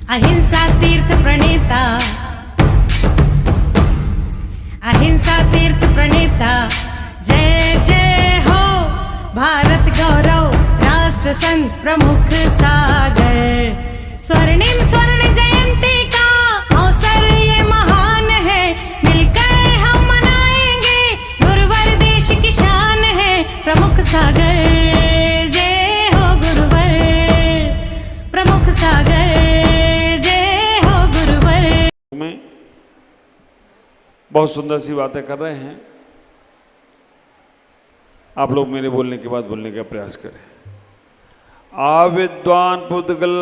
अहिंसा तीर्थ प्रणेता, अहिंसा तीर्थ प्रणेता, जय जय हो भारत गौरव राष्ट्र संत प्रमुख सागर। स्वर्णिम स्वर्ण जयंती का अवसर ये महान है, मिलकर हम मनाएंगे गुरुवर देश की शान है प्रमुख सागर। जय हो गुरुवर प्रमुख सागर, जय हो गुरुवर। में बहुत सुंदर सी बातें कर रहे हैं, आप लोग मेरे बोलने के बाद बोलने का प्रयास करें। आविद्वान पुद्गल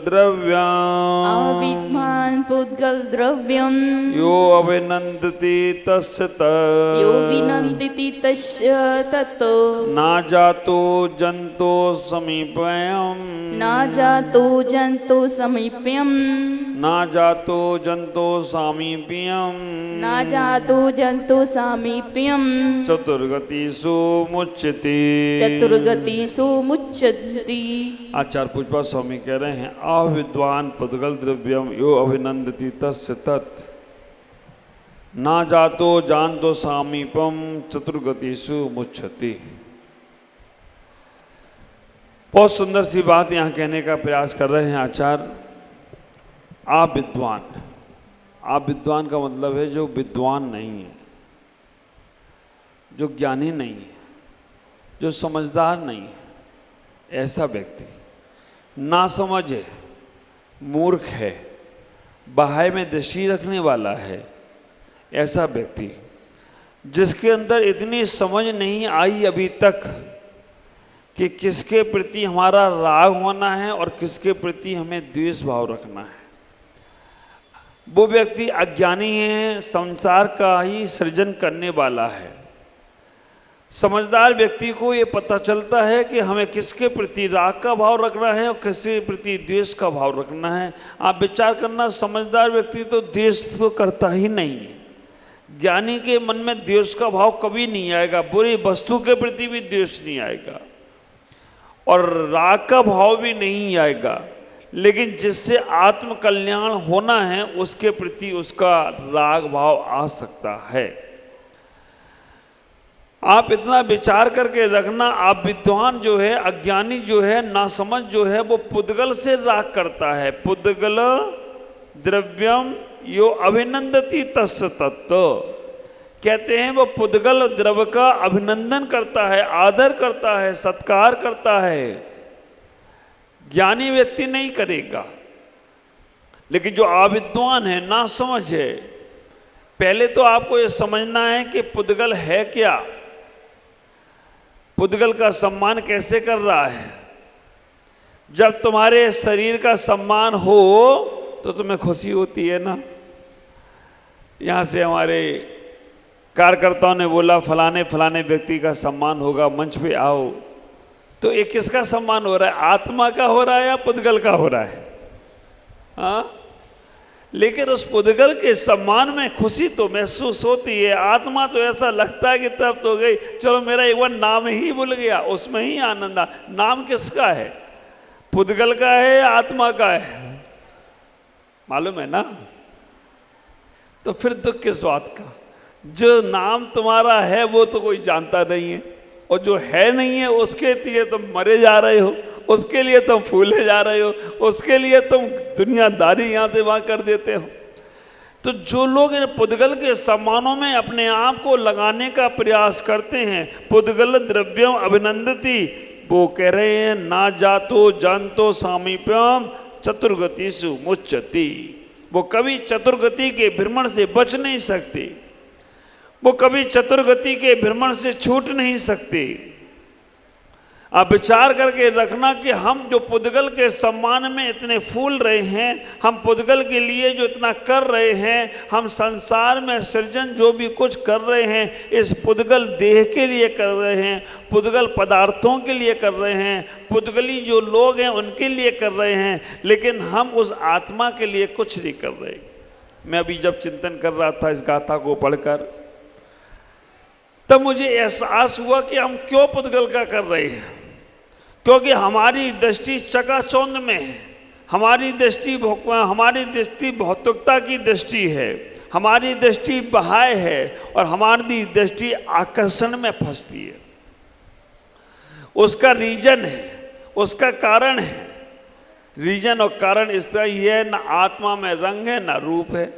द्रव्यम, आविद्वान पुद्गल द्रव्यम, यो अभिनंदति तस्य तत्, यो विनन्दिति तस्य तत्, ना जातो जंतो समीपयम्, ना जातो जंतो समीप्यम, ना जातो जंतो सामीप्यम्, ना जातो जंतो सामीप्यम, चतुर्गतिषु मुच्यते, चतुर्गतिषु मुच्यते। आचार्य पुष्पा स्वामी कह रहे हैं, अविद्वान पुद्गल द्रव्यम यो अभिनंदति तस्य तत्, ना जातो जानतो सामीपम चतुर्गतिषु मुच्यते। बहुत सुंदर सी बात यहाँ कहने का प्रयास कर रहे हैं आचार्य। आप विद्वान, आप विद्वान का मतलब है जो विद्वान नहीं है, जो ज्ञानी नहीं है, जो समझदार नहीं है, ऐसा व्यक्ति नासमझ है, मूर्ख है, बाह्य में दृष्टि रखने वाला है, ऐसा व्यक्ति जिसके अंदर इतनी समझ नहीं आई अभी तक कि किसके प्रति हमारा राग होना है और किसके प्रति हमें द्वेष भाव रखना है, वो व्यक्ति अज्ञानी है, संसार का ही सृजन करने वाला है। समझदार व्यक्ति को ये पता चलता है कि हमें किसके प्रति राग का भाव रखना है और किसके प्रति द्वेष का भाव रखना है। आप विचार करना, समझदार व्यक्ति तो द्वेष तो करता ही नहीं है। ज्ञानी के मन में द्वेष का भाव कभी नहीं आएगा, बुरी वस्तु के प्रति भी द्वेष नहीं आएगा और राग का भाव भी नहीं आएगा, लेकिन जिससे आत्म कल्याण होना है उसके प्रति उसका राग भाव आ सकता है। आप इतना विचार करके रखना, आप विद्वान जो है, अज्ञानी जो है, नासमझ जो है, वो पुद्गल से राग करता है। पुद्गल द्रव्यम यो अभिनंदति तस्य तत्, कहते हैं वो पुद्गल द्रव्य का अभिनंदन करता है, आदर करता है, सत्कार करता है। ज्ञानी व्यक्ति नहीं करेगा, लेकिन जो अविद्वान है, नासमझ है, पहले तो आपको ये समझना है कि पुद्गल है क्या, पुद्गल का सम्मान कैसे कर रहा है। जब तुम्हारे शरीर का सम्मान हो तो तुम्हें खुशी होती है ना। यहाँ से हमारे कार्यकर्ताओं ने बोला फलाने फलाने व्यक्ति का सम्मान होगा, मंच पे आओ, तो ये किसका सम्मान हो रहा है, आत्मा का हो रहा है या पुद्गल का हो रहा है? हाँ, लेकिन उस पुद्गल के सम्मान में खुशी तो महसूस होती है। आत्मा तो ऐसा लगता है कि तृप्त हो गई, चलो मेरा एक बार नाम ही भूल गया, उसमें ही आनंद आ। नाम किसका है, पुद्गल का है या आत्मा का है? मालूम है ना। तो फिर दुख किस बात का? जो नाम तुम्हारा है वो तो कोई जानता नहीं है, और जो है नहीं है उसके लिए तुम मरे जा रहे हो, उसके लिए तुम फूले जा रहे हो, उसके लिए तुम दुनियादारी यहाँ से वहाँ कर देते हो। तो जो लोग इन पुद्गल के सम्मानों में अपने आप को लगाने का प्रयास करते हैं, पुद्गल द्रव्यम अभिनंदति, वो कह रहे हैं ना जातो जानतो सामीप्यम चतुर्गतिषु मुच्यति। वो कभी चतुर्गति के भ्रमण से बच नहीं सकते, वो कभी चतुर्गति के भ्रमण से छूट नहीं सकते। आप विचार करके रखना कि हम जो पुद्गल के सम्मान में इतने फूल रहे हैं, हम पुद्गल के लिए जो इतना कर रहे हैं, हम संसार में सृजन जो भी कुछ कर रहे हैं, इस पुद्गल देह के लिए कर रहे हैं, पुद्गल पदार्थों के लिए कर रहे हैं, पुद्गली जो लोग हैं उनके लिए कर रहे हैं, लेकिन हम उस आत्मा के लिए कुछ नहीं कर रहे। मैं अभी जब चिंतन कर रहा था इस गाथा को पढ़कर, तब मुझे एहसास हुआ कि हम क्यों पुद्गल का कर रहे हैं। क्योंकि हमारी दृष्टि चकाचौंध में है, हमारी दृष्टि भौतिकता की दृष्टि है, हमारी दृष्टि बाह्य है और हमारी दृष्टि आकर्षण में फंसती है। उसका रीजन है, उसका कारण है। रीजन और कारण इसका यह है, न आत्मा में रंग है न रूप है,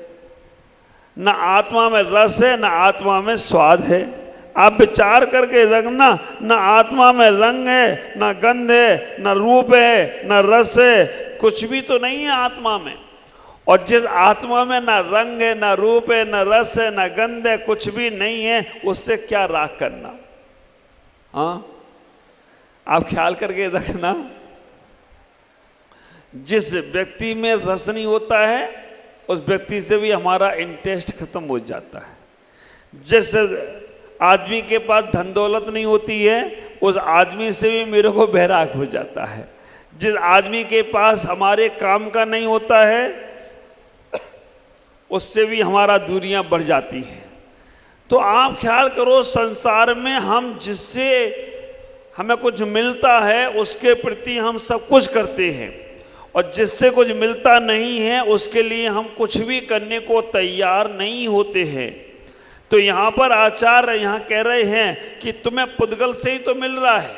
न आत्मा में रस है न आत्मा में स्वाद है। आप विचार करके रखना, न आत्मा में रंग है न गंध है न रूप है न रस है, कुछ भी तो नहीं है आत्मा में। और जिस आत्मा में ना रंग है ना रूप है ना रस है ना गंध है, कुछ भी नहीं है, उससे क्या राग करना। हाँ, आप ख्याल करके रखना, जिस व्यक्ति में रस नहीं होता है उस व्यक्ति से भी हमारा इंटरेस्ट खत्म हो जाता है। जिस आदमी के पास धन दौलत नहीं होती है उस आदमी से भी मेरे को बैराग हो जाता है। जिस आदमी के पास हमारे काम का नहीं होता है उससे भी हमारा दूरियां बढ़ जाती हैं। तो आप ख्याल करो, संसार में हम जिससे हमें कुछ मिलता है उसके प्रति हम सब कुछ करते हैं, और जिससे कुछ मिलता नहीं है उसके लिए हम कुछ भी करने को तैयार नहीं होते हैं। तो यहाँ पर आचार्य यहाँ कह रहे हैं कि तुम्हें पुद्गल से ही तो मिल रहा है,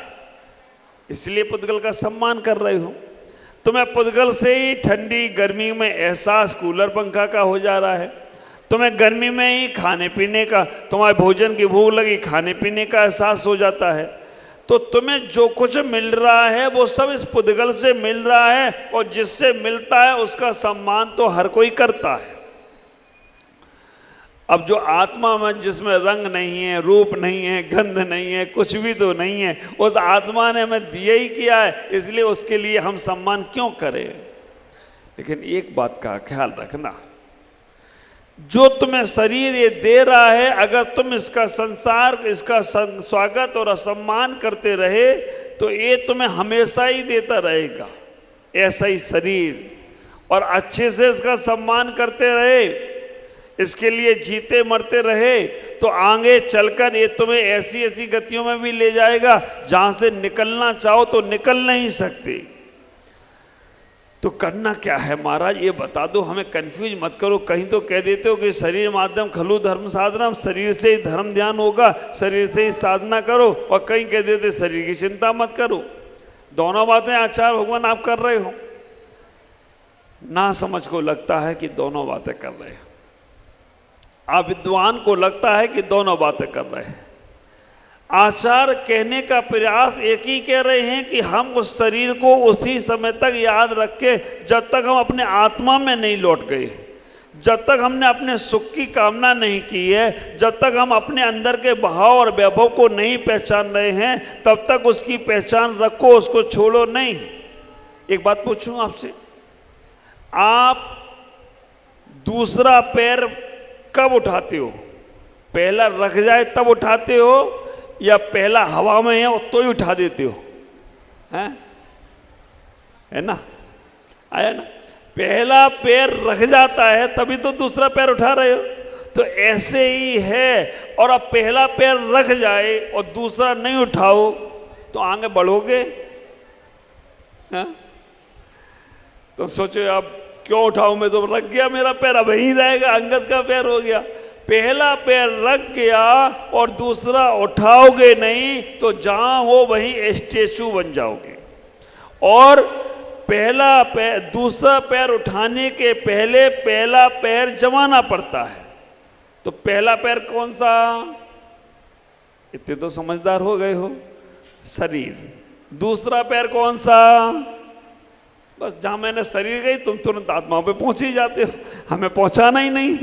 इसलिए पुद्गल का सम्मान कर रहे हो। तुम्हें पुद्गल से ही ठंडी गर्मी में एहसास कूलर पंखा का हो जा रहा है। तुम्हें गर्मी में ही खाने पीने का, तुम्हारे भोजन की भूख लगी, खाने पीने का एहसास हो जाता है। तो तुम्हें जो कुछ मिल रहा है वो सब इस पुद्गल से मिल रहा है, और जिससे मिलता है उसका सम्मान तो हर कोई करता है। अब जो आत्मा में जिसमें रंग नहीं है, रूप नहीं है, गंध नहीं है, कुछ भी तो नहीं है, उस आत्मा ने हमें दिया ही किया है, इसलिए उसके लिए हम सम्मान क्यों करें। लेकिन एक बात का ख्याल रखना, जो तुम्हें शरीर ये दे रहा है, अगर तुम इसका स्वागत और असम्मान करते रहे तो ये तुम्हें हमेशा ही देता रहेगा, ऐसा ही शरीर। और अच्छे से इसका सम्मान करते रहे, इसके लिए जीते मरते रहे, तो आगे चलकर ये तुम्हें ऐसी ऐसी गतियों में भी ले जाएगा जहां से निकलना चाहो तो निकल नहीं सकते। तो करना क्या है महाराज, ये बता दो, हमें कंफ्यूज मत करो। कहीं तो कह देते हो कि शरीर माध्यम खलु धर्म साधना, शरीर से ही धर्म ध्यान होगा, शरीर से ही साधना करो, और कहीं कह देते शरीर की चिंता मत करो। दोनों बातें आचार्य भगवान आप कर रहे हो। ना समझ को लगता है कि दोनों बातें कर रहे हो, आप विद्वान को लगता है कि दोनों बातें कर रहे हैं। आचार्य कहने का प्रयास एक ही कह रहे हैं कि हम उस शरीर को उसी समय तक याद रखें जब तक हम अपने आत्मा में नहीं लौट गए, जब तक हमने अपने सुख की कामना नहीं की है, जब तक हम अपने अंदर के भाव और वैभव को नहीं पहचान रहे हैं, तब तक उसकी पहचान रखो, उसको छोड़ो नहीं। एक बात पूछूं आपसे, आप दूसरा पैर कब उठाते हो? पहला रख जाए तब उठाते हो, या पहला हवा में है तो ही उठा देते हो? हैं? है ना, आया ना, पहला पैर रख जाता है तभी तो दूसरा पैर उठा रहे हो। तो ऐसे ही है, और अब पहला पैर रख जाए और दूसरा नहीं उठाओ तो आगे बढ़ोगे? हैं? तो सोचो अब क्यों उठाऊं, मैं तो रख गया मेरा पैर, अब यहीं रहेगा, अंगद का पैर हो गया। पहला पैर रख गया और दूसरा उठाओगे नहीं तो जहां हो वहीं स्टेचू बन जाओगे। और दूसरा पैर उठाने के पहले पहला पैर जमाना पड़ता है। तो पहला पैर कौन सा? इतने तो समझदार हो गए हो, शरीर। दूसरा पैर कौन सा? बस जहां मैंने शरीर गई तुम तुरंत आत्मा पे पहुंच ही जाते हो, हमें पहुंचाना ही नहीं,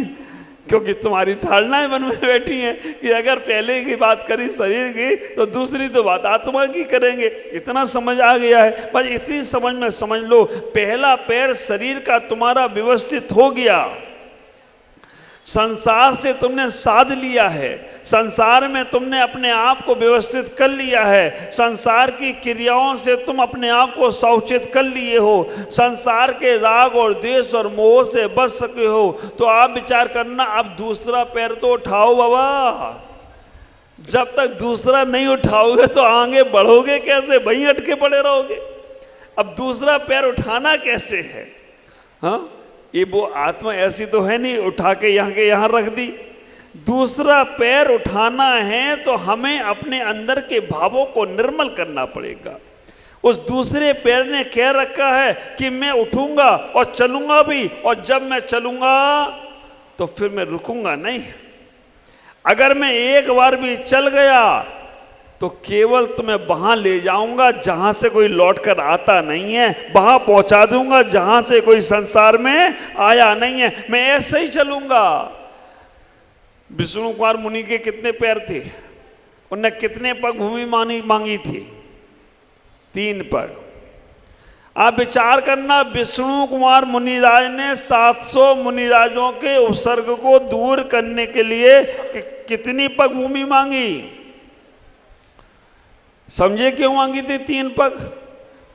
क्योंकि तुम्हारी धारणाएं मन में बैठी हैं कि अगर पहले की बात करी शरीर की तो दूसरी तो बात आत्मा की करेंगे। इतना समझ आ गया है, बस इतनी समझ में समझ लो, पहला पैर शरीर का तुम्हारा व्यवस्थित हो गया, संसार से तुमने साध लिया है, संसार में तुमने अपने आप को व्यवस्थित कर लिया है, संसार की क्रियाओं से तुम अपने आप को सौचित कर लिए हो, संसार के राग और द्वेष और मोह से बच सके हो। तो आप विचार करना, अब दूसरा पैर तो उठाओ बाबा। जब तक दूसरा नहीं उठाओगे तो आगे बढ़ोगे कैसे? वहीं अटके पड़े रहोगे। अब दूसरा पैर उठाना कैसे है? हाँ, ये वो आत्मा ऐसी तो है नहीं उठा के यहाँ रख दी। दूसरा पैर उठाना है तो हमें अपने अंदर के भावों को निर्मल करना पड़ेगा। उस दूसरे पैर ने कह रखा है कि मैं उठूंगा और चलूंगा भी, और जब मैं चलूंगा तो फिर मैं रुकूंगा नहीं। अगर मैं एक बार भी चल गया तो केवल तुम्हें वहां ले जाऊंगा जहां से कोई लौट कर आता नहीं है, वहां पहुंचा दूंगा जहां से कोई संसार में आया नहीं है। मैं ऐसे ही चलूंगा। विष्णु कुमार मुनि के कितने पैर थे? उनने कितने पग भूमि मांगी थी? 3 पग। आप विचार करना, विष्णु कुमार मुनिराज ने 700 मुनिराजों के उपसर्ग को दूर करने के लिए कितनी पग भूमि मांगी? समझे क्यों मांगी थी 3 पग?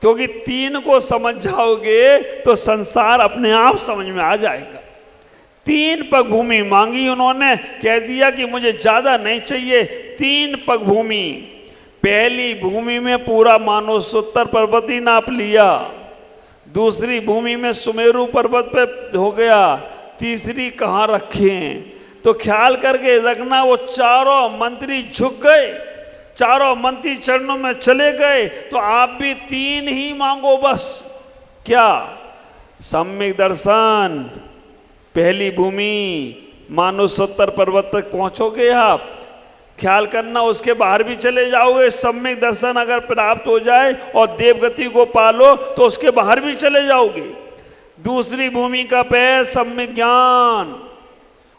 क्योंकि 3 को समझ जाओगे तो संसार अपने आप समझ में आ जाएगा। 3 पग भूमि मांगी उन्होंने, कह दिया कि मुझे ज्यादा नहीं चाहिए, 3 पग भूमि। पहली भूमि में पूरा मानसोत्तर पर्वत ही नाप लिया, दूसरी भूमि में सुमेरु पर्वत पे हो गया, तीसरी कहाँ रखें? तो ख्याल करके रखना, वो चारों मंत्री झुक गए, चारों मंत्री चरणों में चले गए। तो आप भी 3 ही मांगो बस। क्या? सम्यक दर्शन, पहली भूमि, मानसोत्तर पर्वत तक पहुंचोगे आप। ख्याल करना, उसके बाहर भी चले जाओगे। सम्यक दर्शन अगर प्राप्त हो जाए और देवगति को पालो तो उसके बाहर भी चले जाओगे। दूसरी भूमि का पैर सम्यक ज्ञान,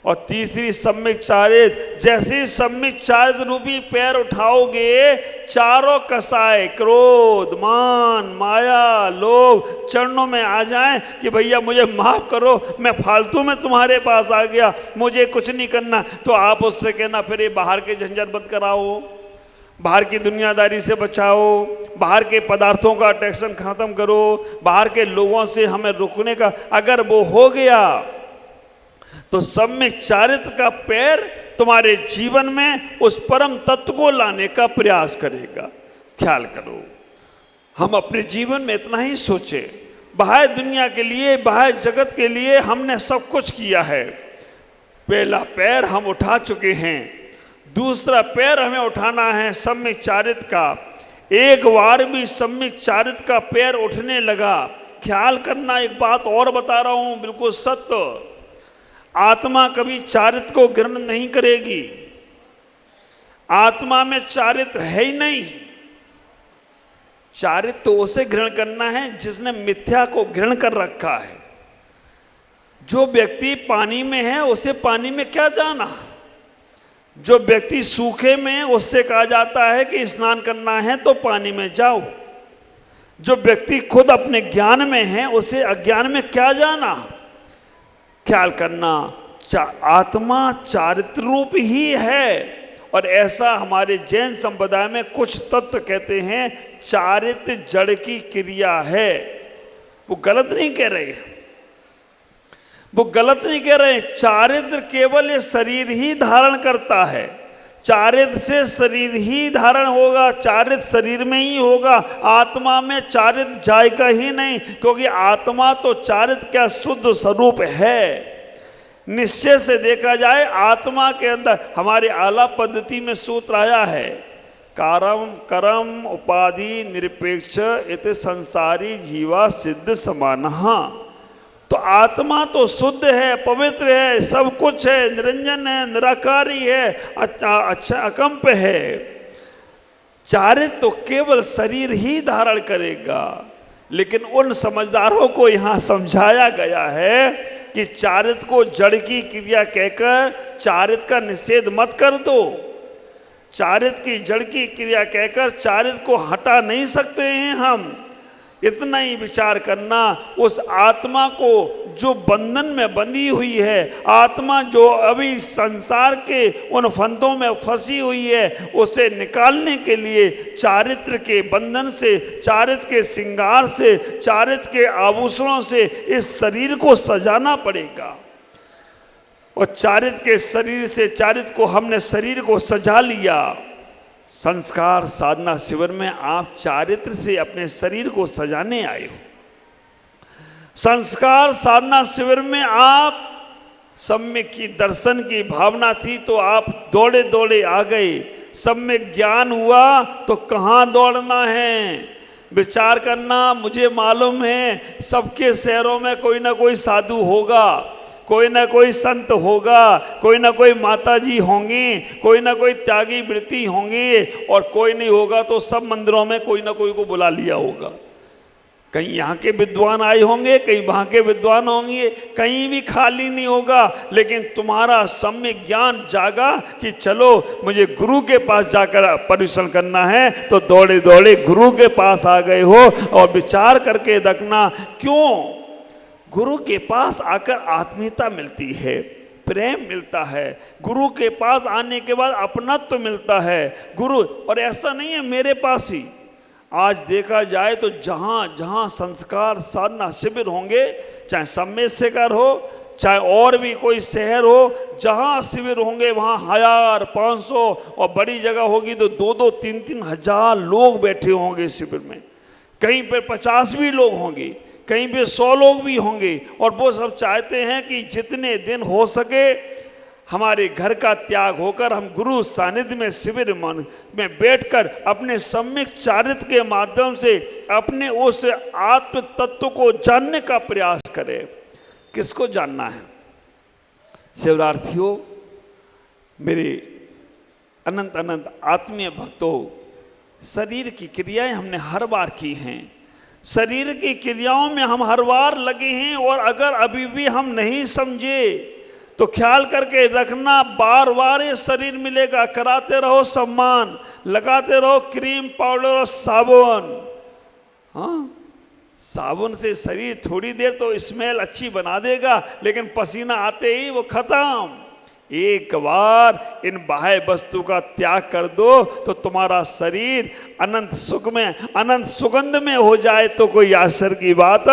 और तीसरी सम्यक चारित्र। जैसे ही सम्यक चारित्र रूपी पैर उठाओगे, चारों कसाय क्रोध, मान, माया, लोभ चरणों में आ जाएं कि भैया मुझे माफ करो, मैं फालतू में तुम्हारे पास आ गया, मुझे कुछ नहीं करना। तो आप उससे कहना, फिर ये बाहर के झंझट बंद कराओ, बाहर की दुनियादारी से बचाओ, बाहर के पदार्थों का अट्रैक्शन खत्म करो, बाहर के लोगों से हमें रुकने का। अगर वो हो गया तो सम्यक चारित्र का पैर तुम्हारे जीवन में उस परम तत्व को लाने का प्रयास करेगा। ख्याल करो, हम अपने जीवन में इतना ही सोचे। बाहर दुनिया के लिए, बाहर जगत के लिए हमने सब कुछ किया है। पहला पैर हम उठा चुके हैं, दूसरा पैर हमें उठाना है सम्यक चारित्र का। एक बार भी सम्यक चारित्र का पैर उठने लगा, ख्याल करना, एक बात और बता रहा हूं, बिल्कुल सत्य। आत्मा कभी चारित्र को ग्रहण नहीं करेगी। आत्मा में चारित्र है ही नहीं। चारित्र तो उसे ग्रहण करना है जिसने मिथ्या को ग्रहण कर रखा है। जो व्यक्ति पानी में है उसे पानी में क्या जाना। जो व्यक्ति सूखे में है उससे कहा जाता है कि स्नान करना है तो पानी में जाओ। जो व्यक्ति खुद अपने ज्ञान में है उसे अज्ञान में क्या जाना। ख्याल करना, आत्मा चारित्र रूप ही है। और ऐसा हमारे जैन संप्रदाय में कुछ तत्व कहते हैं चारित्र जड़ की क्रिया है। वो गलत नहीं कह रहे, वो गलत नहीं कह रहे। चारित्र केवल ये शरीर ही धारण करता है। चारित्र से शरीर ही धारण होगा, चारित्र शरीर में ही होगा। आत्मा में चारित्र जाएगा ही नहीं, क्योंकि आत्मा तो चारित्र का शुद्ध स्वरूप है। निश्चय से देखा जाए आत्मा के अंदर हमारे आलाप पद्धति में सूत्र आया है, कारम करम उपाधि निरपेक्ष इत संसारी जीवा सिद्ध समानहा। तो आत्मा तो शुद्ध है, पवित्र है, सब कुछ है, निरंजन है, निराकारी है, अच्छा अकंप है। चारित्र तो केवल शरीर ही धारण करेगा। लेकिन उन समझदारों को यहाँ समझाया गया है कि चारित्र को जड़ की क्रिया कहकर चारित्र का निषेध मत कर दो। चारित्र की जड़ की क्रिया कहकर चारित्र को हटा नहीं सकते हैं हम। इतना ही विचार करना, उस आत्मा को जो बंधन में बंधी हुई है, आत्मा जो अभी संसार के उन फंदों में फंसी हुई है, उसे निकालने के लिए चारित्र के बंधन से, चारित्र के श्रृंगार से, चारित्र के आभूषणों से इस शरीर को सजाना पड़ेगा। और चारित्र के शरीर से, चारित्र को हमने शरीर को सजा लिया। संस्कार साधना शिविर में आप चारित्र से अपने शरीर को सजाने आए हो। संस्कार साधना शिविर में आप सम्यक की दर्शन की भावना थी तो आप दौड़े दौड़े आ गए। सम्यक ज्ञान हुआ तो कहाँ दौड़ना है, विचार करना। मुझे मालूम है सबके शहरों में कोई ना कोई साधु होगा, कोई ना कोई संत होगा, कोई ना कोई माताजी होंगी, कोई ना कोई त्यागी वृत्ति होंगी, और कोई नहीं होगा तो सब मंदिरों में कोई ना कोई को बुला लिया होगा। कहीं यहाँ के विद्वान आए होंगे, कहीं वहाँ के विद्वान होंगे, कहीं भी खाली नहीं होगा। लेकिन तुम्हारा सम्यक ज्ञान जागा कि चलो मुझे गुरु के पास जाकर परिश्रम करना है, तो दौड़े दौड़े गुरु के पास आ गए हो। और विचार करके रखना, क्यों? गुरु के पास आकर आत्मीयता मिलती है, प्रेम मिलता है। गुरु के पास आने के बाद अपनत्व मिलता है। गुरु, और ऐसा नहीं है मेरे पास ही, आज देखा जाए तो जहाँ जहाँ संस्कार साधना शिविर होंगे, चाहे सम्मेद शिखर हो, चाहे और भी कोई शहर हो, जहाँ शिविर होंगे वहाँ 1000, 500 और बड़ी जगह होगी तो 2-2, 3-3 हजार लोग बैठे होंगे शिविर में। कहीं पे 50 भी लोग होंगे, कहीं पे 100 लोग भी होंगे। और वो सब चाहते हैं कि जितने दिन हो सके हमारे घर का त्याग होकर हम गुरु सानिध्य में शिविर में बैठकर अपने सम्यक चारित्र के माध्यम से अपने उस आत्म तत्व को जानने का प्रयास करें। किसको जानना है? शिवरार्थियों, मेरे अनंत अनंत आत्मीय भक्तों, शरीर की क्रियाएं हमने हर बार की हैं, शरीर की क्रियाओं में हम हर बार लगे हैं। और अगर अभी भी हम नहीं समझे तो ख्याल करके रखना, बार बार ये शरीर मिलेगा। कराते रहो सम्मान, लगाते रहो क्रीम पाउडर और साबुन। हाँ, साबुन से शरीर थोड़ी देर तो स्मेल अच्छी बना देगा, लेकिन पसीना आते ही वो खत्म। एक बार इन बाह्य वस्तु का त्याग कर दो तो तुम्हारा शरीर अनंत सुख में, अनंत सुगंध में हो जाए तो कोई आश्चर्य की बात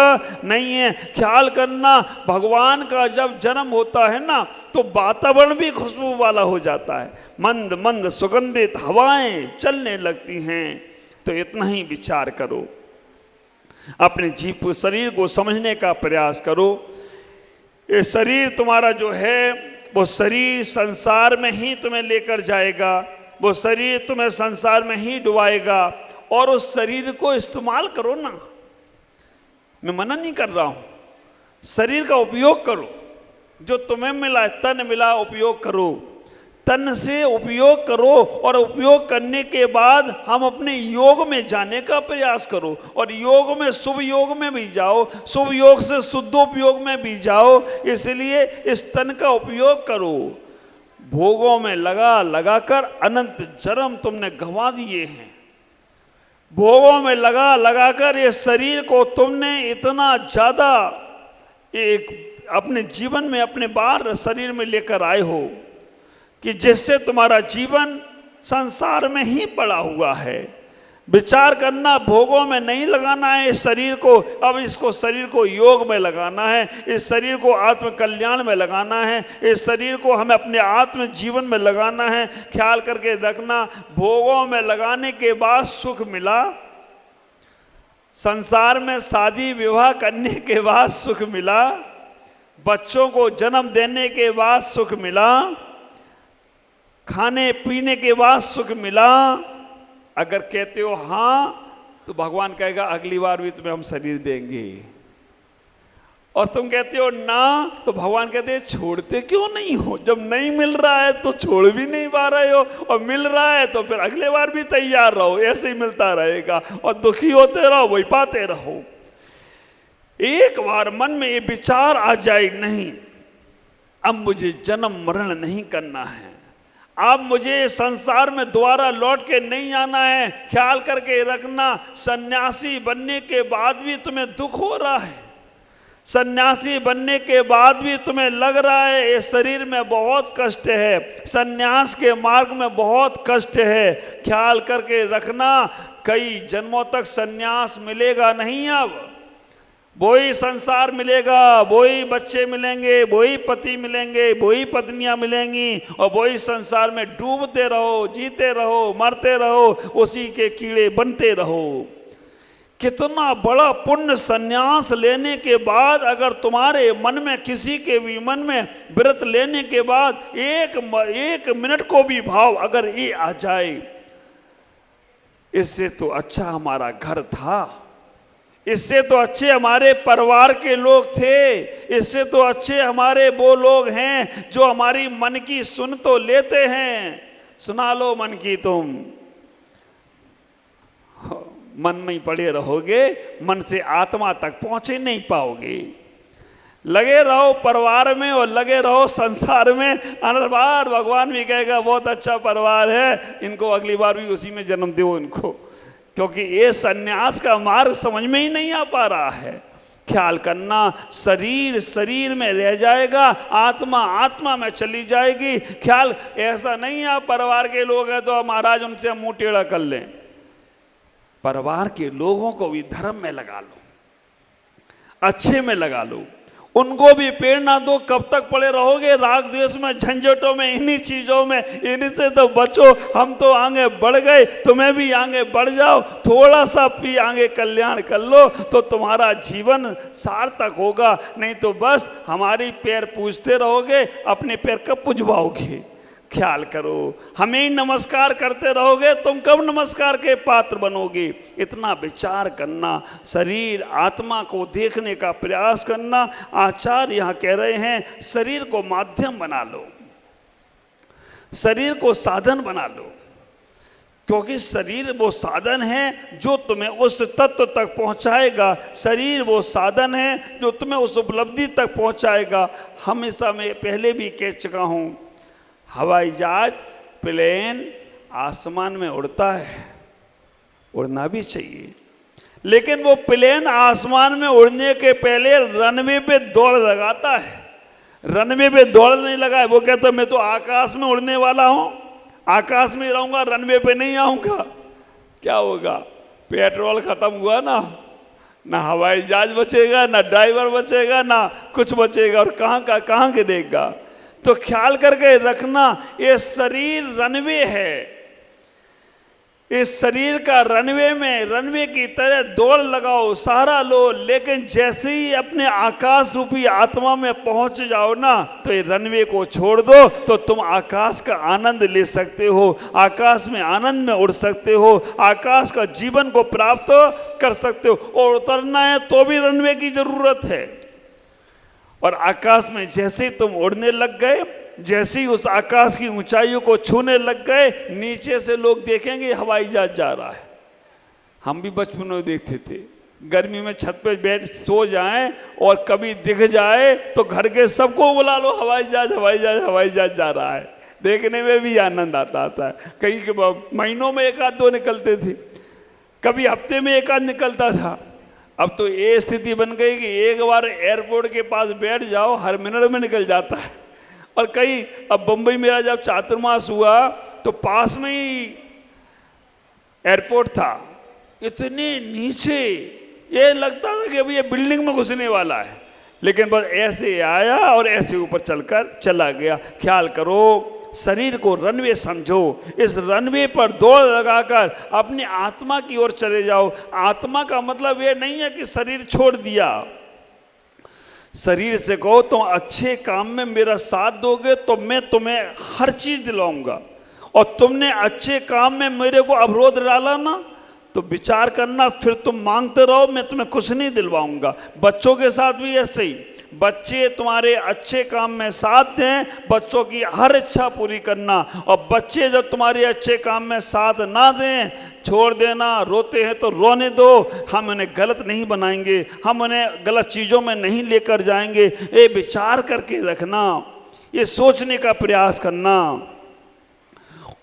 नहीं है। ख्याल करना, भगवान का जब जन्म होता है ना तो वातावरण भी खुशबू वाला हो जाता है, मंद मंद सुगंधित हवाएं चलने लगती हैं। तो इतना ही विचार करो, अपने जीव शरीर को समझने का प्रयास करो। ये शरीर तुम्हारा जो है वो शरीर संसार में ही तुम्हें लेकर जाएगा, वो शरीर तुम्हें संसार में ही डुबाएगा। और उस शरीर को इस्तेमाल करो ना, मैं मना नहीं कर रहा हूँ, शरीर का उपयोग करो। जो तुम्हें मिला है, तन मिला, उपयोग करो, तन से उपयोग करो। और उपयोग करने के बाद हम अपने योग में जाने का प्रयास करो। और योग में, शुभ योग में भी जाओ, शुभ योग से शुद्धोपयोग में भी जाओ। इसलिए इस तन का उपयोग करो। भोगों में लगाकर अनंत जन्म तुमने गंवा दिए हैं। भोगों में लगाकर ये शरीर को तुमने इतना ज़्यादा एक अपने जीवन में, अपने बार शरीर में लेकर आए हो कि जिससे तुम्हारा जीवन संसार में ही पड़ा हुआ है। विचार करना, भोगों में नहीं लगाना है इस शरीर को। अब इसको, शरीर को योग में लगाना है, इस शरीर को आत्म कल्याण में लगाना है, इस शरीर को हमें अपने आत्म जीवन में लगाना है। ख्याल करके रखना, भोगों में लगाने के बाद सुख मिला, संसार में शादी विवाह करने के बाद सुख मिला, बच्चों को जन्म देने के बाद सुख मिला, खाने पीने के बाद सुख मिला। अगर कहते हो हाँ तो भगवान कहेगा अगली बार भी तुम्हें हम शरीर देंगे। और तुम कहते हो ना तो भगवान कहते हैं छोड़ते क्यों नहीं हो? जब नहीं मिल रहा है तो छोड़ भी नहीं पा रहे हो, और मिल रहा है तो फिर अगले बार भी तैयार रहो, ऐसे ही मिलता रहेगा। और दुखी होते रहो, वही पाते रहो। एक बार मन में ये विचार आ जाए, नहीं अब मुझे जन्म मरण नहीं करना है, अब मुझे संसार में दोबारा लौट के नहीं आना है। ख्याल करके रखना, सन्यासी बनने के बाद भी तुम्हें दुख हो रहा है, सन्यासी बनने के बाद भी तुम्हें लग रहा है इस शरीर में बहुत कष्ट है, सन्यास के मार्ग में बहुत कष्ट है। ख्याल करके रखना, कई जन्मों तक सन्यास मिलेगा नहीं। अब वही संसार मिलेगा, वही बच्चे मिलेंगे, वही पति मिलेंगे, वही पत्नियां मिलेंगी, और वही संसार में डूबते रहो, जीते रहो, मरते रहो, उसी के कीड़े बनते रहो। कितना बड़ा पुण्य संन्यास लेने के बाद अगर तुम्हारे मन में, किसी के भी मन में व्रत लेने के बाद एक मिनट को भी भाव अगर ये आ जाए, इससे तो अच्छा हमारा घर था, इससे तो अच्छे हमारे परिवार के लोग थे, इससे तो अच्छे हमारे वो लोग हैं जो हमारी मन की सुन तो लेते हैं। सुना लो मन की, तुम मन में ही पड़े रहोगे, मन से आत्मा तक पहुंचे नहीं पाओगे। लगे रहो परिवार में और लगे रहो संसार में, अनर बार भगवान भी कहेगा बहुत अच्छा परिवार है, इनको अगली बार भी उसी में जन्म दो इनको, क्योंकि ये सन्यास का मार्ग समझ में ही नहीं आ पा रहा है। ख्याल करना, शरीर शरीर में रह जाएगा, आत्मा आत्मा में चली जाएगी। ख्याल ऐसा नहीं है परिवार के लोग हैं तो महाराज उनसे हम मुंह टेढ़ा कर लें। परिवार के लोगों को भी धर्म में लगा लो, अच्छे में लगा लो, उनको भी प्रेरणा दो। कब तक पड़े रहोगे राग द्वेष में, झंझटों में, इन्हीं चीजों में? इन्हीं से तो बचो। हम तो आगे बढ़ गए, तुम्हें भी आगे बढ़ जाओ, थोड़ा सा भी आगे कल्याण कर लो तो तुम्हारा जीवन सार्थक होगा। नहीं तो बस हमारी पैर पूजते रहोगे, अपने पैर कब पुजवाओगे? ख्याल करो, हमें ही नमस्कार करते रहोगे, तुम कब नमस्कार के पात्र बनोगे? इतना विचार करना, शरीर आत्मा को देखने का प्रयास करना। आचार्य यहाँ कह रहे हैं शरीर को माध्यम बना लो, शरीर को साधन बना लो, क्योंकि शरीर वो साधन है जो तुम्हें उस तत्व तक पहुंचाएगा। शरीर वो साधन है जो तुम्हें उस उपलब्धि तक पहुंचाएगा। हमेशा मैं पहले भी कह चुका हूँ, हवाई जहाज, प्लेन आसमान में उड़ता है, उड़ना भी चाहिए, लेकिन वो प्लेन आसमान में उड़ने के पहले रनवे पे दौड़ लगाता है। रनवे पे दौड़ नहीं लगाए, वो कहता मैं तो आकाश में उड़ने वाला हूँ, आकाश में रहूँगा, रनवे पे नहीं आऊँगा। क्या होगा? पेट्रोल खत्म हुआ ना हवाई जहाज बचेगा, ना ड्राइवर बचेगा, ना कुछ बचेगा, और कहाँ के देगा? तो ख्याल करके रखना, ये शरीर रनवे है, इस शरीर का रनवे की तरह दौड़ लगाओ, सहारा लो, लेकिन जैसे ही अपने आकाश रूपी आत्मा में पहुंच जाओ ना, तो ये रनवे को छोड़ दो तो तुम आकाश का आनंद ले सकते हो, आकाश में आनंद में उड़ सकते हो, आकाश का जीवन को प्राप्त कर सकते हो। और उतरना है तो भी रनवे की जरूरत है। और आकाश में जैसे ही तुम उड़ने लग गए, जैसे ही उस आकाश की ऊंचाइयों को छूने लग गए, नीचे से लोग देखेंगे हवाई जहाज जा रहा है। हम भी बचपन में देखते थे, गर्मी में छत पे बैठ सो जाएं और कभी दिख जाए तो घर के सबको बुला लो, हवाई जहाज हवाई जहाज हवाई जहाज जा रहा है। देखने में भी आनंद आता है। कई महीनों में एक आध दो निकलते थे, कभी हफ्ते में एक आध निकलता था। अब तो ये स्थिति बन गई कि एक बार एयरपोर्ट के पास बैठ जाओ, हर मिनट में निकल जाता है। और कई, अब बम्बई मेरा जब चातुर्मास हुआ तो पास में ही एयरपोर्ट था, इतने नीचे ये लगता था कि अभी ये बिल्डिंग में घुसने वाला है, लेकिन बस ऐसे आया और ऐसे ऊपर चलकर चला गया। ख्याल करो, शरीर को रनवे समझो, इस रनवे पर दौड़ लगाकर अपनी आत्मा की ओर चले जाओ। आत्मा का मतलब ये नहीं है कि शरीर छोड़ दिया। शरीर से कहो तुम अच्छे काम में मेरा साथ दोगे तो मैं तुम्हें हर चीज दिलाऊंगा, और तुमने अच्छे काम में मेरे को अवरोध डाला ना, तो विचार करना, फिर तुम मांगते रहो, मैं तुम्हें कुछ नहीं दिलवाऊंगा। बच्चों के साथ भी ऐसे ही, बच्चे तुम्हारे अच्छे काम में साथ दें, बच्चों की हर इच्छा पूरी करना, और बच्चे जब तुम्हारे अच्छे काम में साथ ना दें, छोड़ देना। रोते हैं तो रोने दो, हम उन्हें गलत नहीं बनाएंगे, हम उन्हें गलत चीज़ों में नहीं लेकर जाएंगे। ये विचार करके रखना, ये सोचने का प्रयास करना।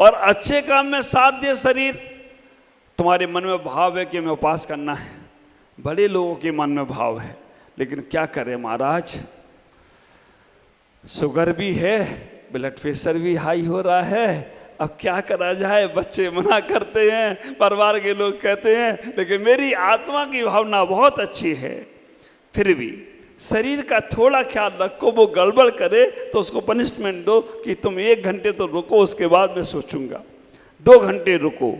और अच्छे काम में साथ दे शरीर। तुम्हारे मन में भाव है कि हमें उपास करना है, बड़े लोगों के मन में भाव है, लेकिन क्या करें महाराज, शुगर भी है, ब्लड प्रेशर भी हाई हो रहा है, अब क्या करा जाए। बच्चे मना करते हैं, परिवार के लोग कहते हैं, लेकिन मेरी आत्मा की भावना बहुत अच्छी है। फिर भी शरीर का थोड़ा ख्याल रखो, वो गड़बड़ करे तो उसको पनिशमेंट दो कि तुम 1 घंटे तो रुको, उसके बाद मैं सोचूंगा। 2 घंटे रुको,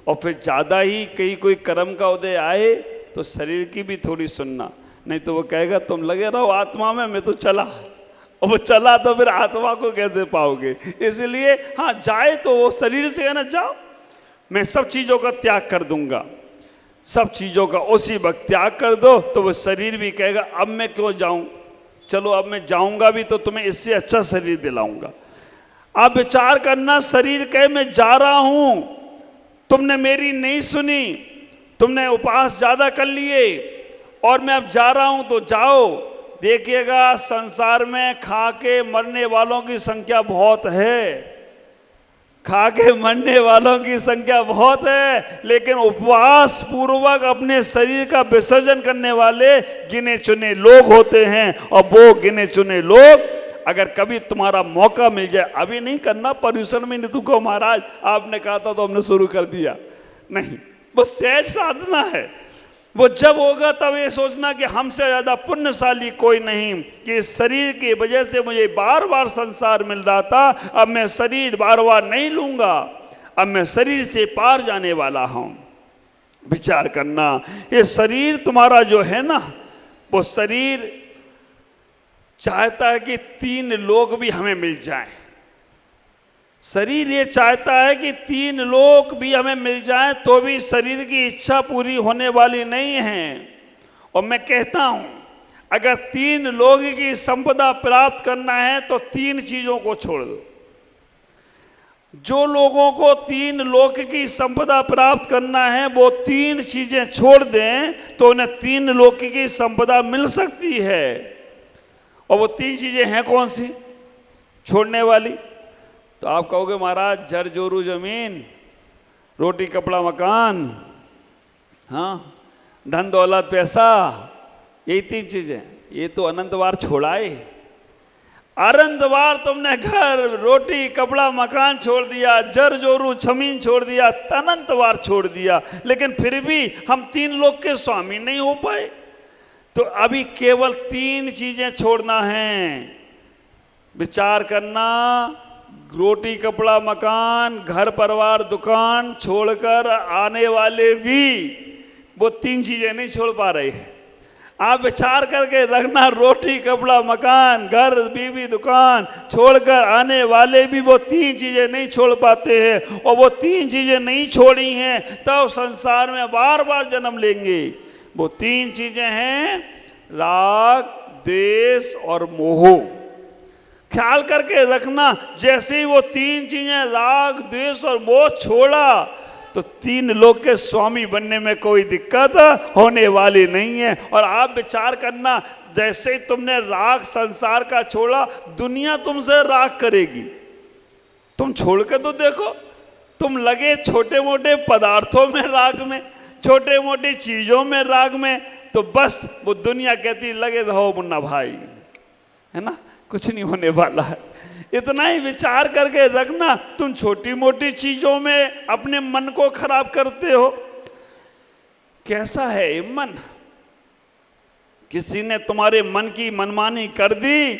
और फिर ज़्यादा ही कहीं कोई कर्म का उदय आए तो शरीर की भी थोड़ी सुनना, नहीं तो वो कहेगा तुम लगे रहो आत्मा में, मैं तो चला, और वो चला तो फिर आत्मा को कैसे पाओगे। इसलिए हाँ, जाए तो वो शरीर से है ना, जाओ, मैं सब चीज़ों का त्याग कर दूंगा, सब चीज़ों का उसी वक्त त्याग कर दो, तो वो शरीर भी कहेगा अब मैं क्यों जाऊं, चलो अब मैं जाऊंगा भी तो तुम्हें इससे अच्छा शरीर दिलाऊंगा। आप विचार करना, शरीर कहे मैं जा रहा हूं, तुमने मेरी नहीं सुनी, तुमने उपवास ज़्यादा कर लिए और मैं अब जा रहा हूं, तो जाओ। देखिएगा संसार में खा के मरने वालों की संख्या बहुत है, खा के मरने वालों की संख्या बहुत है, लेकिन उपवास पूर्वक अपने शरीर का विसर्जन करने वाले गिने चुने लोग होते हैं। और वो गिने चुने लोग, अगर कभी तुम्हारा मौका मिल जाए, अभी नहीं करना, पर्यूषण में नहीं को महाराज आपने कहा था तो हमने शुरू कर दिया, नहीं, वो सहज साधना है। वो जब होगा तब ये सोचना कि हमसे ज़्यादा पुण्यशाली कोई नहीं, कि इस शरीर की वजह से मुझे बार बार संसार मिल रहा था, अब मैं शरीर बार बार नहीं लूँगा, अब मैं शरीर से पार जाने वाला हूँ। विचार करना, ये शरीर तुम्हारा जो है ना, वो शरीर चाहता है कि 3 लोक भी हमें मिल जाएं। शरीर ये चाहता है कि 3 लोक भी हमें मिल जाएं, तो भी शरीर की इच्छा पूरी होने वाली नहीं है। और मैं कहता हूं, अगर 3 लोक की संपदा प्राप्त करना है तो 3 चीजों को छोड़ दो। जो लोगों को 3 लोक की संपदा प्राप्त करना है वो 3 चीजें छोड़ दें तो उन्हें 3 लोक की संपदा मिल सकती है। और वो 3 चीजें हैं कौन सी छोड़ने वाली? तो आप कहोगे महाराज जर जोरू जमीन, रोटी कपड़ा मकान, हाँ, धन दौलत पैसा, यही 3 चीजें। ये तो अनंत बार छोड़ाए, अनंत बार तुमने घर रोटी कपड़ा मकान छोड़ दिया, जर जोरू जमीन छोड़ दिया, अनंत बार छोड़ दिया, लेकिन फिर भी हम 3 लोक के स्वामी नहीं हो पाए। तो अभी केवल 3 चीजें छोड़ना है। विचार करना, रोटी कपड़ा मकान घर परिवार दुकान छोड़कर आने वाले भी वो 3 चीजें नहीं छोड़ पा रहे। आप विचार करके रखना, रोटी कपड़ा मकान घर बीवी दुकान छोड़कर आने वाले भी वो 3 चीजें नहीं छोड़ पाते हैं। और वो 3 चीजें नहीं छोड़ी हैं तब संसार में बार बार जन्म लेंगे। वो 3 चीजें हैं राग, द्वेष और मोह। ख्याल करके रखना, जैसे ही वो 3 चीजें राग द्वेष और मोह छोड़ा तो 3 लोक के स्वामी बनने में कोई दिक्कत होने वाली नहीं है। और आप विचार करना, जैसे ही तुमने राग संसार का छोड़ा, दुनिया तुमसे राग करेगी। तुम छोड़ के तो देखो, तुम लगे छोटे मोटे पदार्थों में राग में, छोटे मोटी चीजों में राग में, तो बस वो दुनिया कहती लगे रहो मुन्ना भाई, है ना, कुछ नहीं होने वाला है। इतना ही विचार करके रखना, तुम छोटी मोटी चीजों में अपने मन को खराब करते हो। कैसा है ये मन? किसी ने तुम्हारे मन की मनमानी कर दी,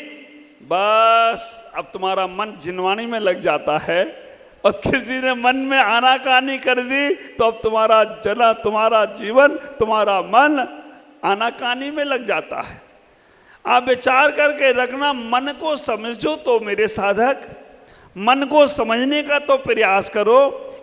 बस अब तुम्हारा मन जिनवानी में लग जाता है। और किसी ने मन में आनाकानी कर दी तो अब तुम्हारा जीवन, तुम्हारा मन आनाकानी में लग जाता है। आप विचार करके रखना, मन को समझो तो मेरे साधक, मन को समझने का तो प्रयास करो।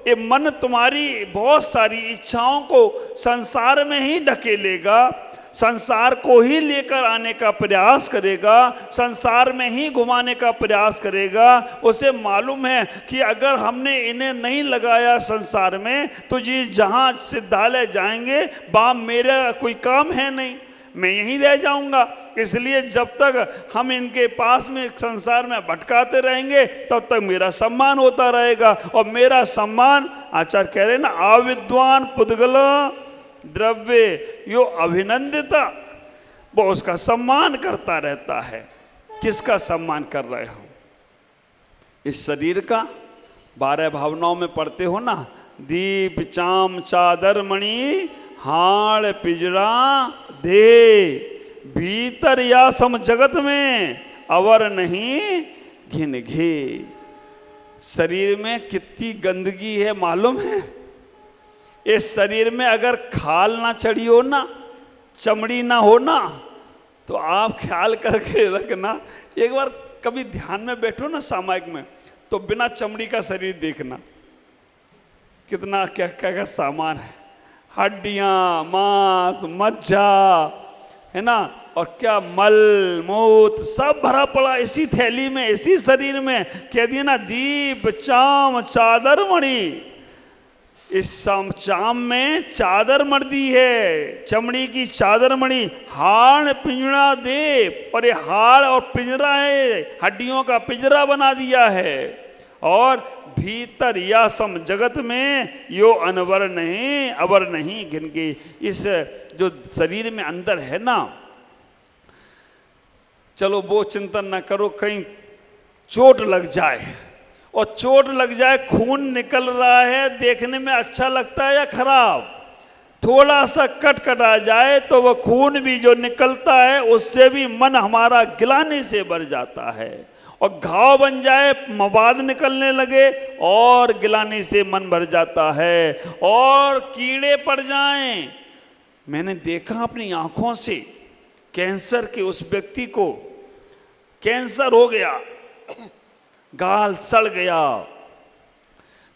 ये मन तुम्हारी बहुत सारी इच्छाओं को संसार में ही ढकेलेगा, संसार को ही लेकर आने का प्रयास करेगा, संसार में ही घुमाने का प्रयास करेगा। उसे मालूम है कि अगर हमने इन्हें नहीं लगाया संसार में तो ये जहाँ सिद्धालय जाएंगे वहाँ मेरा कोई काम है नहीं, मैं यहीं रह जाऊंगा। इसलिए जब तक हम इनके पास में संसार में भटकाते रहेंगे तब तक मेरा सम्मान होता रहेगा। और मेरा सम्मान, आचार्य कह रहे ना, अविद्वान पुद्गल द्रव्य यो अभिनंदिता, वो उसका सम्मान करता रहता है। किसका सम्मान कर रहे हो? इस शरीर का। 12 भावनाओं में पढ़ते हो ना, दीप चाम चादर मणि हाड़ पिजरा दे, भीतर या सम जगत में अवर नहीं घिन घे। शरीर में कितनी गंदगी है मालूम है? इस शरीर में अगर खाल ना चढ़ी हो ना, चमड़ी ना हो ना, तो आप ख्याल करके रखना, एक बार कभी ध्यान में बैठो ना सामायिक में, तो बिना चमड़ी का शरीर देखना कितना क्या क्या क्या सामान है, हड्डियां, मांस, मज्जा, है ना, और क्या मल मूत सब भरा पड़ा इसी थैली में, इसी शरीर में। कह दिया ना, दीप चाम चादर मणि, इस चाम में चादर मर दी है, चमड़ी की चादर मणि, हाड़ पिंजरा दे, और ये हाड़ और पिंजरा है, हड्डियों का पिंजरा बना दिया है। और भीतर या सम जगत में यो अनवर नहीं अवर नहीं घिन के। इस जो शरीर में अंदर है ना, चलो वो चिंतन ना करो कहीं चोट लग जाए, और चोट लग जाए, खून निकल रहा है, देखने में अच्छा लगता है या खराब? थोड़ा सा कटा जाए तो वह खून भी जो निकलता है उससे भी मन हमारा गिलाने से भर जाता है, और घाव बन जाए, मवाद निकलने लगे और गिलाने से मन भर जाता है, और कीड़े पड़ जाएं। मैंने देखा अपनी आंखों से, कैंसर के उस व्यक्ति को कैंसर हो गया, गाल सड़ गया,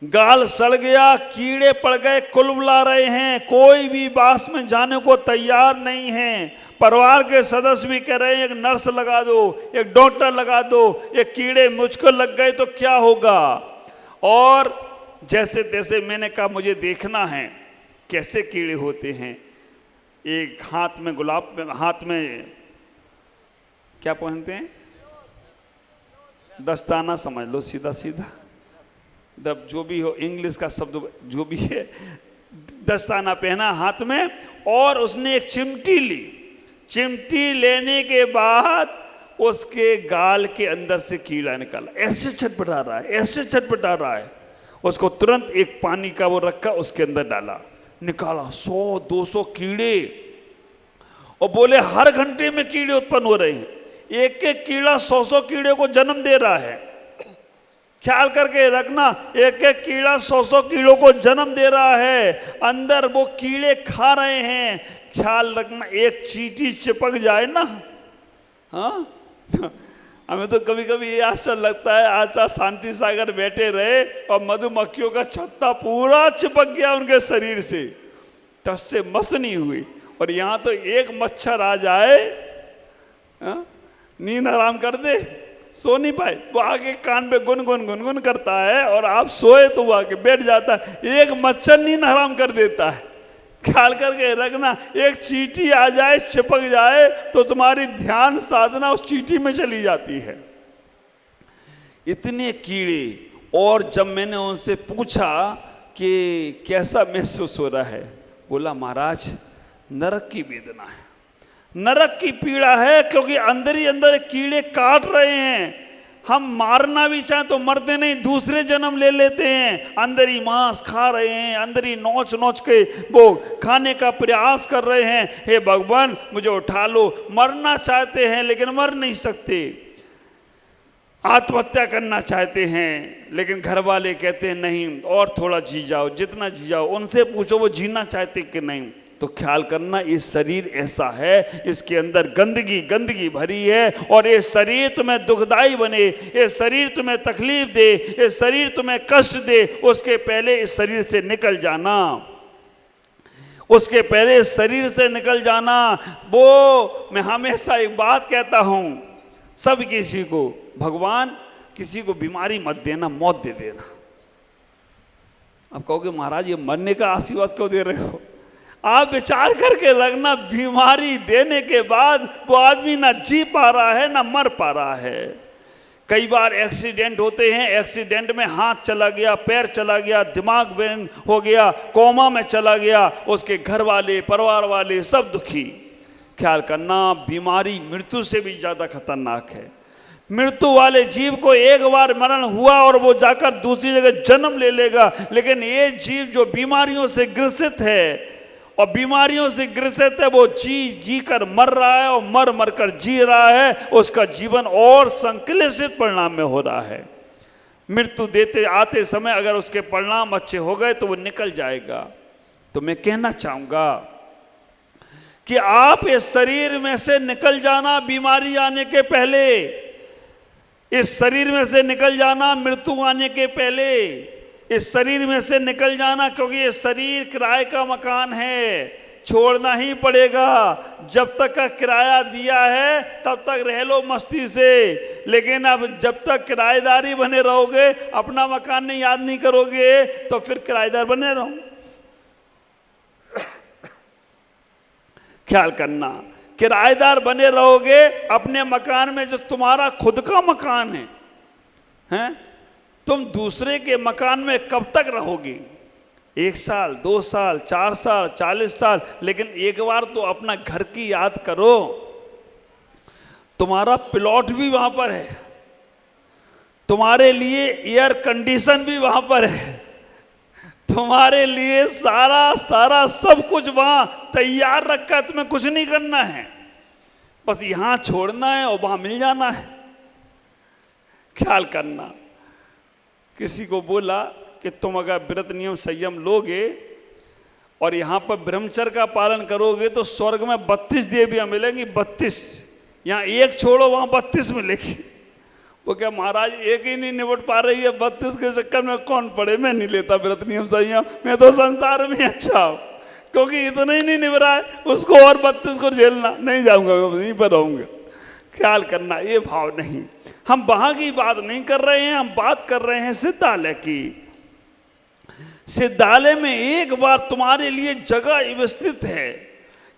गाल सड़ गया, कीड़े पड़ गए, कुलबुला रहे हैं, कोई भी पास में जाने को तैयार नहीं है। परिवार के सदस्य भी कह रहे हैं एक नर्स लगा दो, एक डॉक्टर लगा दो, ये कीड़े मुझको लग गए तो क्या होगा? और जैसे तैसे मैंने कहा मुझे देखना है कैसे कीड़े होते हैं। एक हाथ में गुलाब, हाथ में क्या पहनते हैं, दस्ताना समझ लो, सीधा सीधा, जब जो भी हो इंग्लिश का शब्द जो भी है, दस्ताना पहना हाथ में, और उसने एक चिमटी ली। चिमटी लेने के बाद उसके गाल के अंदर से कीड़ा निकाला, ऐसे छटपटा रहा है, ऐसे छटपटा रहा है। उसको तुरंत एक पानी का वो रखा, उसके अंदर डाला, निकाला 100-200 कीड़े, और बोले हर घंटे में कीड़े उत्पन्न हो रहे हैं, एक एक कीड़ा 100-100 कीड़े को जन्म दे रहा है। ख्याल करके रखना, एक एक कीड़ा 100-100 कीड़ों को जन्म दे रहा है, अंदर वो कीड़े खा रहे हैं। ख्याल रखना, एक चींटी चिपक जाए ना, हाँ हमें तो कभी कभी ये आश्चर्य लगता है, आचा शांति सागर बैठे रहे और मधुमक्खियों का छत्ता पूरा चिपक गया उनके शरीर से, टस से मस नहीं हुई, और यहाँ तो एक मच्छर आ जाए, नींद हराम कर दे, सो नहीं पाए, वो आके कान पे गुनगुन करता है, और आप सोए तो वो आके बैठ जाता है, एक मच्छर नींद हराम कर देता है। ख्याल करके रखना, एक चींटी आ जाए, चिपक जाए, तो तुम्हारी ध्यान साधना उस चींटी में चली जाती है। इतने कीड़े। और जब मैंने उनसे पूछा कि कैसा महसूस हो रहा है, बोला महाराज नरक की वेदना है, नरक की पीड़ा है, क्योंकि अंदर ही अंदर कीड़े काट रहे हैं। हम मारना भी चाहें तो मरते नहीं, दूसरे जन्म ले लेते हैं, अंदर ही मांस खा रहे हैं, अंदर ही नोच नोच के वो खाने का प्रयास कर रहे हैं। हे भगवान मुझे उठा लो। मरना चाहते हैं लेकिन मर नहीं सकते, आत्महत्या करना चाहते हैं, लेकिन घर वाले कहते हैं नहीं और थोड़ा जी जाओ, जितना जी जाओ। उनसे पूछो वो जीना चाहते कि नहीं। तो ख्याल करना, ये शरीर ऐसा है, इसके अंदर गंदगी भरी है, और ये शरीर तुम्हें दुखदाई बने, ये शरीर तुम्हें तकलीफ दे, ये शरीर तुम्हें कष्ट दे, उसके पहले इस शरीर से निकल जाना, उसके पहले इस शरीर से निकल जाना। वो मैं हमेशा एक बात कहता हूँ सब किसी को, भगवान किसी को बीमारी मत देना, मौत दे देना। अब कहोगे महाराज ये मरने का आशीर्वाद क्यों दे रहे हो? आप विचार करके रखना, बीमारी देने के बाद वो आदमी ना जी पा रहा है ना मर पा रहा है। कई बार एक्सीडेंट होते हैं, एक्सीडेंट में हाथ चला गया, पैर चला गया, दिमाग बैंड हो गया, कोमा में चला गया, उसके घर वाले परिवार वाले सब दुखी। ख्याल करना, बीमारी मृत्यु से भी ज़्यादा खतरनाक है। मृत्यु वाले जीव को एक बार मरण हुआ और वो जाकर दूसरी जगह जन्म ले लेगा, लेकिन ये जीव जो बीमारियों से ग्रसित है और बीमारियों से ग्रसित है, वो जी कर मर रहा है और मर मर कर जी रहा है, उसका जीवन और संक्लेशित परिणाम में हो रहा है। मृत्यु देते आते समय अगर उसके परिणाम अच्छे हो गए तो वो निकल जाएगा। तो मैं कहना चाहूंगा कि आप इस शरीर में से निकल जाना बीमारी आने के पहले, इस शरीर में से निकल जाना मृत्यु आने के पहले, इस शरीर में से निकल जाना, क्योंकि ये शरीर किराए का मकान है, छोड़ना ही पड़ेगा। जब तक का किराया दिया है तब तक रह लो मस्ती से, लेकिन अब जब तक किराएदारी बने रहोगे, अपना मकान नहीं याद नहीं करोगे, तो फिर किराएदार बने रहो। ख्याल करना, किराएदार बने रहोगे अपने मकान में, जो तुम्हारा खुद का मकान है, हैं? तुम दूसरे के मकान में कब तक रहोगे? 1 साल, 2 साल, 4 साल, 40 साल, लेकिन एक बार तो अपना घर की याद करो। तुम्हारा प्लॉट भी वहां पर है, तुम्हारे लिए एयर कंडीशन भी वहां पर है, तुम्हारे लिए सारा सब कुछ वहां तैयार रखा है, तुम्हें कुछ नहीं करना है, बस यहां छोड़ना है और वहां मिल जाना है। ख्याल करना, किसी को बोला कि तुम अगर व्रत नियम संयम लोगे और यहाँ पर ब्रह्मचर्य का पालन करोगे तो स्वर्ग में 32 देवियाँ मिलेंगी, 32। यहाँ एक छोड़ो, वहाँ 32 मिलेगी। वो क्या महाराज एक ही नहीं निपट पा रही है, 32 के चक्कर में कौन पड़े? मैं नहीं लेता व्रत नियम संयम, मैं तो संसार में अच्छा हूँ, क्योंकि इतना ही नहीं निभ रहा है, उसको और 32 को झेलना, नहीं जाऊँगा, यहीं पर रहूँगा। ख्याल करना, ये भाव नहीं। हम वहां की बात नहीं कर रहे हैं, हम बात कर रहे हैं सिद्धालय की। सिद्धालय में एक बार तुम्हारे लिए जगह व्यवस्थित है।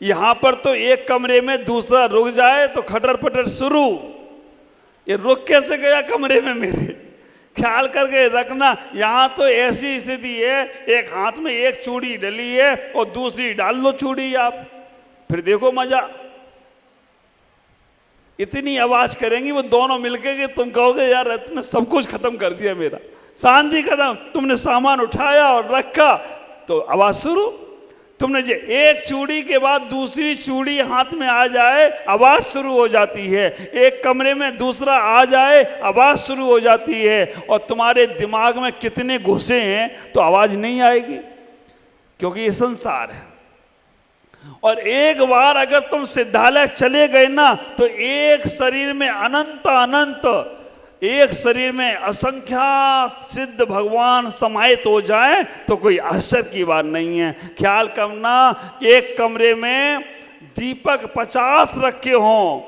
यहां पर तो एक कमरे में दूसरा रुक जाए तो खटर पटर शुरू। ये रुक कैसे गया कमरे में मेरे? ख्याल करके रखना, यहां तो ऐसी स्थिति है, एक हाथ में एक चूड़ी डली है और दूसरी डाल लो चूड़ी आप, फिर देखो मजा। इतनी आवाज करेंगी वो दोनों मिलके कि तुम कहोगे यार इतने सब कुछ खत्म कर दिया मेरा, शांति खत्म। तुमने सामान उठाया और रखा तो आवाज शुरू। तुमने जो एक चूड़ी के बाद दूसरी चूड़ी हाथ में आ जाए, आवाज शुरू हो जाती है। एक कमरे में दूसरा आ जाए, आवाज शुरू हो जाती है। और तुम्हारे दिमाग में कितने घुसे हैं तो आवाज नहीं आएगी, क्योंकि ये संसार है। और एक बार अगर तुम सिद्धालय चले गए ना, तो एक शरीर में अनंत एक शरीर में असंख्यात सिद्ध भगवान समाहित हो जाए तो कोई आश्चर्य की बात नहीं है। ख्याल करना, एक कमरे में दीपक 50 रखे हों,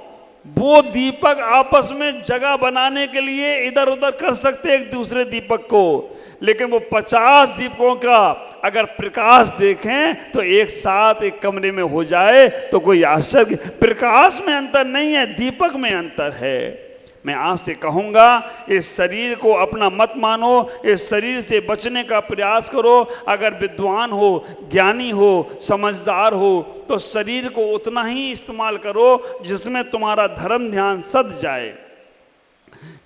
वो दीपक आपस में जगह बनाने के लिए इधर उधर कर सकते एक दूसरे दीपक को, लेकिन वो 50 दीपकों का अगर प्रकाश देखें तो एक साथ एक कमरे में हो जाए तो कोई आश्चर्य। प्रकाश में अंतर नहीं है, दीपक में अंतर है। मैं आपसे कहूँगा, इस शरीर को अपना मत मानो, इस शरीर से बचने का प्रयास करो। अगर विद्वान हो, ज्ञानी हो, समझदार हो तो शरीर को उतना ही इस्तेमाल करो जिसमें तुम्हारा धर्म ध्यान सध जाए,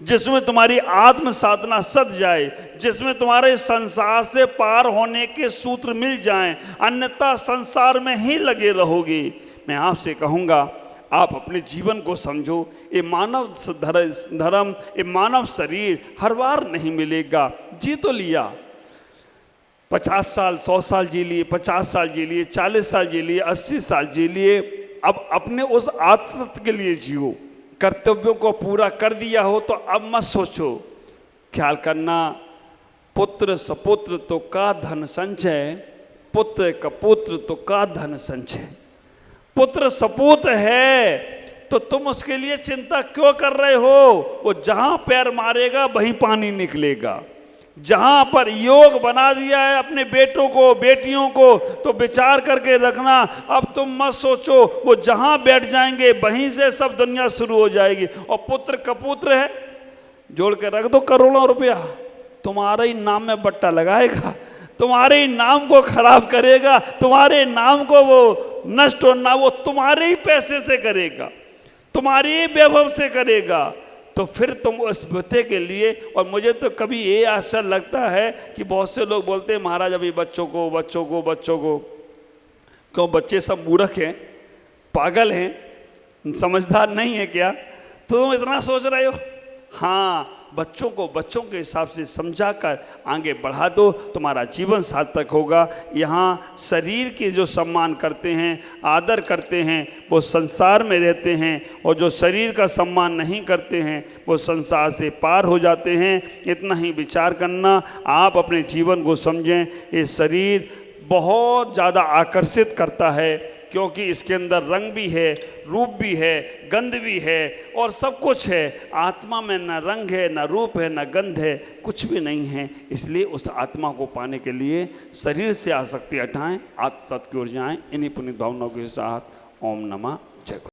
जिसमें तुम्हारी आत्म साधना सध जाए, जिसमें तुम्हारे संसार से पार होने के सूत्र मिल जाएं, अन्यथा संसार में ही लगे रहोगे। मैं आपसे कहूँगा, आप अपने जीवन को समझो। ये मानव धर्म, ये मानव शरीर हर बार नहीं मिलेगा। जी तो लिया, 50 साल 100 साल जी लिए, 50 साल जी लिए, 40 साल जी लिए, 80 साल जी लिए। अब अपने उस आत्म के लिए जियो। कर्तव्यों को पूरा कर दिया हो तो अब मत सोचो। ख्याल करना, पुत्र सपुत्र तो का धन संचय, पुत्र कपुत्र तो का धन संचय। पुत्र सपूत है तो तुम उसके लिए चिंता क्यों कर रहे हो? वो जहां पैर मारेगा वहीं पानी निकलेगा। जहां पर योग बना दिया है अपने बेटों को, बेटियों को, तो विचार करके रखना। अब तुम मत सोचो, वो जहां बैठ जाएंगे वहीं से सब दुनिया शुरू हो जाएगी। और पुत्र कपुत्र है, जोड़ के रख दो करोड़ों रुपया, तुम्हारे ही नाम में बट्टा लगाएगा, तुम्हारे ही नाम को खराब करेगा, तुम्हारे नाम को वो नष्ट होना वो तुम्हारे ही पैसे से करेगा, तुम्हारे ही वैभव से करेगा। तो फिर तुम उस बच्चे के लिए, और मुझे तो कभी ये आश्चर्य लगता है कि बहुत से लोग बोलते हैं महाराज अभी बच्चों को क्यों बच्चे सब मूर्ख हैं, पागल हैं, समझदार नहीं है क्या? तो तुम इतना सोच रहे हो? हाँ, बच्चों को बच्चों के हिसाब से समझा कर आगे बढ़ा दो, तुम्हारा जीवन सार्थक होगा। यहाँ शरीर के जो सम्मान करते हैं, आदर करते हैं, वो संसार में रहते हैं, और जो शरीर का सम्मान नहीं करते हैं वो संसार से पार हो जाते हैं। इतना ही विचार करना, आप अपने जीवन को समझें। ये शरीर बहुत ज़्यादा आकर्षित करता है, क्योंकि इसके अंदर रंग भी है, रूप भी है, गंध भी है, और सब कुछ है। आत्मा में न रंग है, न रूप है, न गंध है, कुछ भी नहीं है। इसलिए उस आत्मा को पाने के लिए शरीर से आसक्ति हटाएं, आत्म तत्व की ओर जाएं। इन्हीं पुनीत भावनाओं के साथ ओम नमः। जय गुरु।